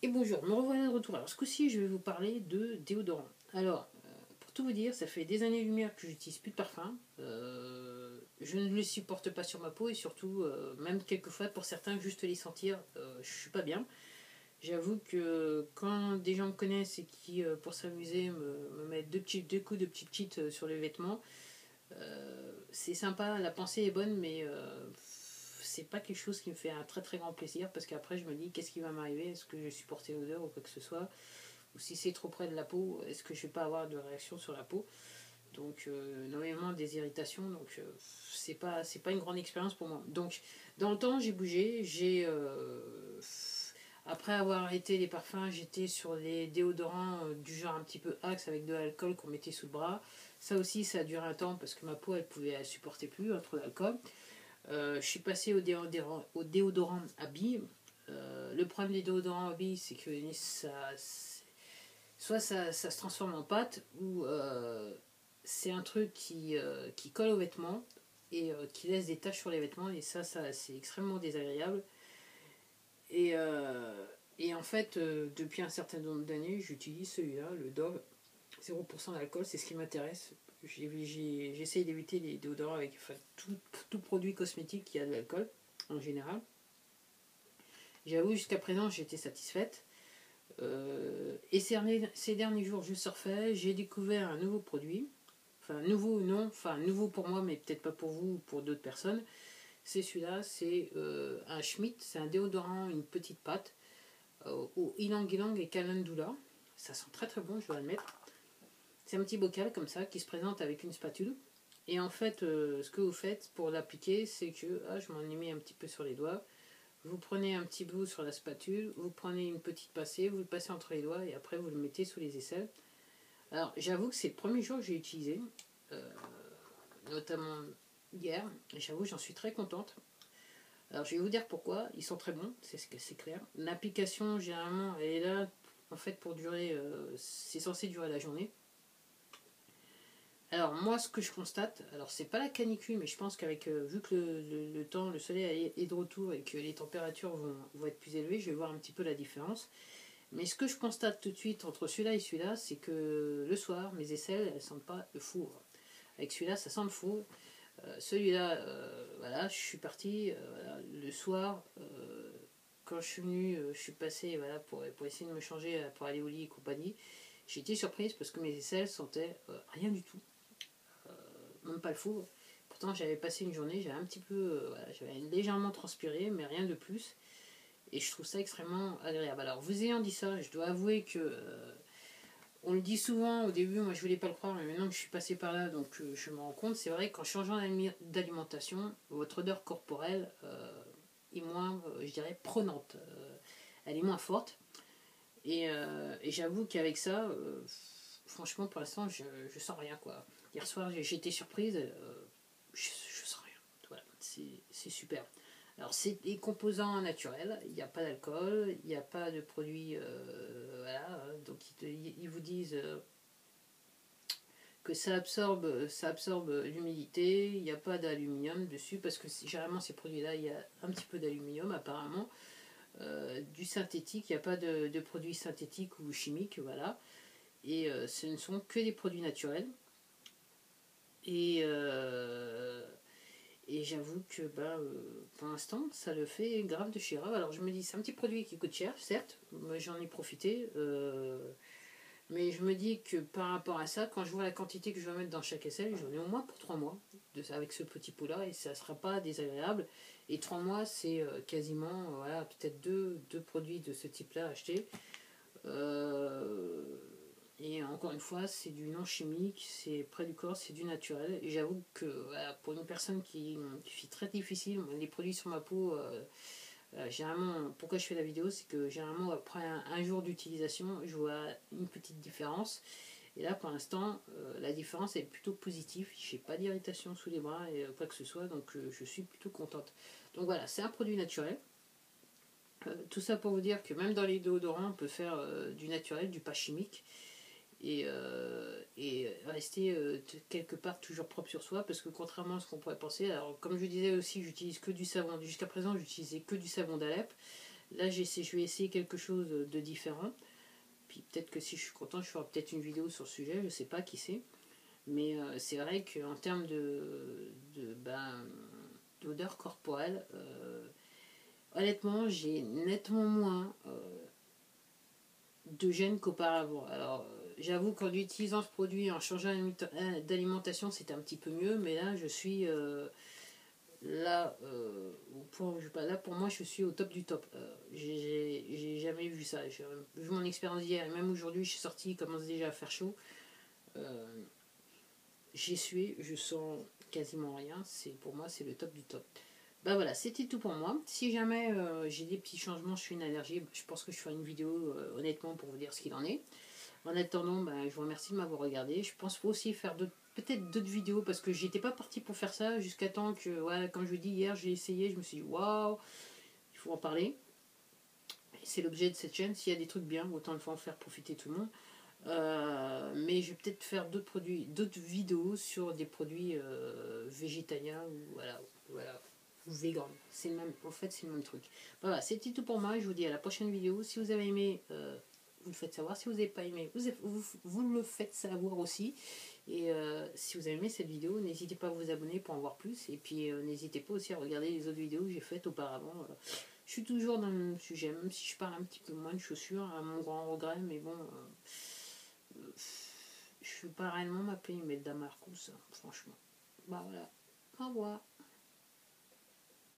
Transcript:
Et bonjour, me revoilà de retour. Alors ce coup-ci, je vais vous parler de déodorant. Alors, pour tout vous dire, ça fait des années-lumière que j'utilise plus de parfum. Je ne le supporte pas sur ma peau et surtout, même quelquefois, pour certains, juste les sentir, je suis pas bien. J'avoue que quand des gens me connaissent et qui, pour s'amuser, me mettent deux coups de petites cheats sur les vêtements, c'est sympa, la pensée est bonne, mais c'est pas quelque chose qui me fait un très très grand plaisir parce qu'après je me dis qu'est-ce qui va m'arriver, est-ce que je vais supporter l'odeur ou quoi que ce soit, ou si c'est trop près de la peau, est-ce que je vais pas avoir de réaction sur la peau. Donc énormément des irritations, donc c'est pas une grande expérience pour moi. Donc dans le temps j'ai bougé, après avoir arrêté les parfums, j'étais sur les déodorants du genre un petit peu Axe avec de l'alcool qu'on mettait sous le bras. Ça aussi, ça a duré un temps parce que ma peau, elle supportait plus trop d'alcool. Je suis passé au déodorant à billes. Le problème des déodorants à billes, c'est que soit ça se transforme en pâte, ou c'est un truc qui colle aux vêtements et qui laisse des taches sur les vêtements. Et ça c'est extrêmement désagréable. Et, en fait, depuis un certain nombre d'années, j'utilise celui-là, le Dove 0% d'alcool, c'est ce qui m'intéresse. J'essaye d'éviter les déodorants avec tout produit cosmétique qui a de l'alcool, en général. J'avoue, jusqu'à présent, j'étais satisfaite. Et ces derniers jours, je surfais, j'ai découvert un nouveau produit. Enfin, nouveau ou non, enfin, nouveau pour moi, mais peut-être pas pour vous ou pour d'autres personnes. C'est celui-là, c'est un Schmitt, c'est un déodorant, une petite pâte, au Ylang Ylang et Calendula. Ça sent très très bon, je dois admettre. C'est un petit bocal comme ça qui se présente avec une spatule. Et en fait, ce que vous faites pour l'appliquer, c'est que, je m'en ai mis un petit peu sur les doigts. Vous prenez un petit bout sur la spatule, vous prenez une petite passée, vous le passez entre les doigts et après vous le mettez sous les aisselles. Alors j'avoue que c'est le premier jour que j'ai utilisé, euh, notamment hier, et j'avoue j'en suis très contente. Alors je vais vous dire pourquoi, ils sont très bons, c'est clair. L'application généralement elle est là en fait pour durer, c'est censé durer la journée. Alors moi ce que je constate, alors c'est pas la canicule, mais je pense qu'avec vu que le temps, le soleil est de retour et que les températures vont être plus élevées, je vais voir un petit peu la différence. Mais ce que je constate tout de suite entre celui-là et celui-là, c'est que le soir, mes aisselles, elles sentent pas le four. Avec celui-là, ça sent le four. Celui-là, voilà, je suis parti voilà, le soir. Quand je suis venu, je suis passé voilà, pour essayer de me changer, pour aller au lit et compagnie. J'ai été surprise parce que mes aisselles sentaient rien du tout, même pas le four. Pourtant, j'avais passé une journée, j'avais un petit peu, voilà, j'avais légèrement transpiré, mais rien de plus. Et je trouve ça extrêmement agréable. Alors, vous ayant dit ça, je dois avouer que on le dit souvent au début, moi je voulais pas le croire, mais maintenant que je suis passé par là, donc je me rends compte, c'est vrai qu'en changeant d'alimentation, votre odeur corporelle est moins, je dirais, prenante. Elle est moins forte. Et j'avoue qu'avec ça, franchement, pour l'instant, je sens rien, quoi. Hier soir, j'ai été surprise, je sens rien. Voilà, c'est super. Alors, c'est des composants naturels, il n'y a pas d'alcool, il n'y a pas de produits. Voilà, donc ils vous disent que ça absorbe l'humidité, il n'y a pas d'aluminium dessus, parce que généralement, ces produits-là, il y a un petit peu d'aluminium, apparemment. Du synthétique, il n'y a pas de produits synthétiques ou chimiques, voilà. Et ce ne sont que des produits naturels. Et, j'avoue que pour l'instant, ça le fait grave de chez grave. Alors je me dis, c'est un petit produit qui coûte cher, certes, moi j'en ai profité. Mais je me dis que par rapport à ça, quand je vois la quantité que je vais mettre dans chaque aisselle, j'en ai au moins pour 3 mois avec ce petit pot-là et ça ne sera pas désagréable. Et 3 mois, c'est quasiment voilà, peut-être deux produits de ce type-là achetés. Euh, et encore une fois, c'est du non chimique, c'est près du corps, c'est du naturel. Et j'avoue que voilà, pour une personne qui est très difficile, les produits sur ma peau, généralement, pourquoi je fais la vidéo, c'est que généralement après un jour d'utilisation, je vois une petite différence. Et là, pour l'instant, la différence est plutôt positive. Je n'ai pas d'irritation sous les bras et quoi que ce soit, donc je suis plutôt contente. Donc voilà, c'est un produit naturel. Tout ça pour vous dire que même dans les déodorants, on peut faire du naturel, du pas chimique et rester quelque part toujours propre sur soi, parce que contrairement à ce qu'on pourrait penser, alors comme je disais aussi, j'utilise que du savon, jusqu'à présent j'utilisais que du savon d'Alep, Là, je vais essayer quelque chose de différent. Puis peut-être que si je suis content, je ferai peut-être une vidéo sur le sujet, je sais pas, qui sait. Mais c'est vrai qu'en termes d'odeur corporelle, honnêtement, j'ai nettement moins de gêne qu'auparavant. Alors, j'avoue qu'en utilisant ce produit, en changeant d'alimentation, c'était un petit peu mieux, mais là, je suis là, au point où là, pour moi, je suis au top du top. J'ai jamais vu ça. J'ai vu mon expérience d'hier, et même aujourd'hui, je suis sorti, il commence déjà à faire chaud. Euh, J'y suis, je sens quasiment rien. Pour moi, c'est le top du top. Bah voilà, c'était tout pour moi. Si jamais j'ai des petits changements, je suis une allergie, je pense que je ferai une vidéo honnêtement pour vous dire ce qu'il en est. En attendant, bah, je vous remercie de m'avoir regardé. Je pense aussi faire peut-être d'autres vidéos parce que j'étais pas partie pour faire ça jusqu'à temps que, ouais, comme je vous dis hier, j'ai essayé, je me suis dit waouh, il faut en parler. C'est l'objet de cette chaîne. S'il y a des trucs bien, autant le faire en faire profiter tout le monde. Mais je vais peut-être faire d'autres vidéos sur des produits végétaliens ou voilà, ou vegan. C'est le même, en fait, c'est le même truc. Voilà, c'était tout pour moi. Je vous dis à la prochaine vidéo. Si vous avez aimé, vous le faites savoir. Si vous n'avez pas aimé, vous le faites savoir aussi. Et si vous avez aimé cette vidéo, n'hésitez pas à vous abonner pour en voir plus. Et puis n'hésitez pas aussi à regarder les autres vidéos que j'ai faites auparavant. Je suis toujours dans le même sujet, même si je parle un petit peu moins de chaussures, à mon grand regret, mais bon. Je ne suis pas réellement m'appeler Imelda Marcous, franchement. Bah voilà. Au revoir.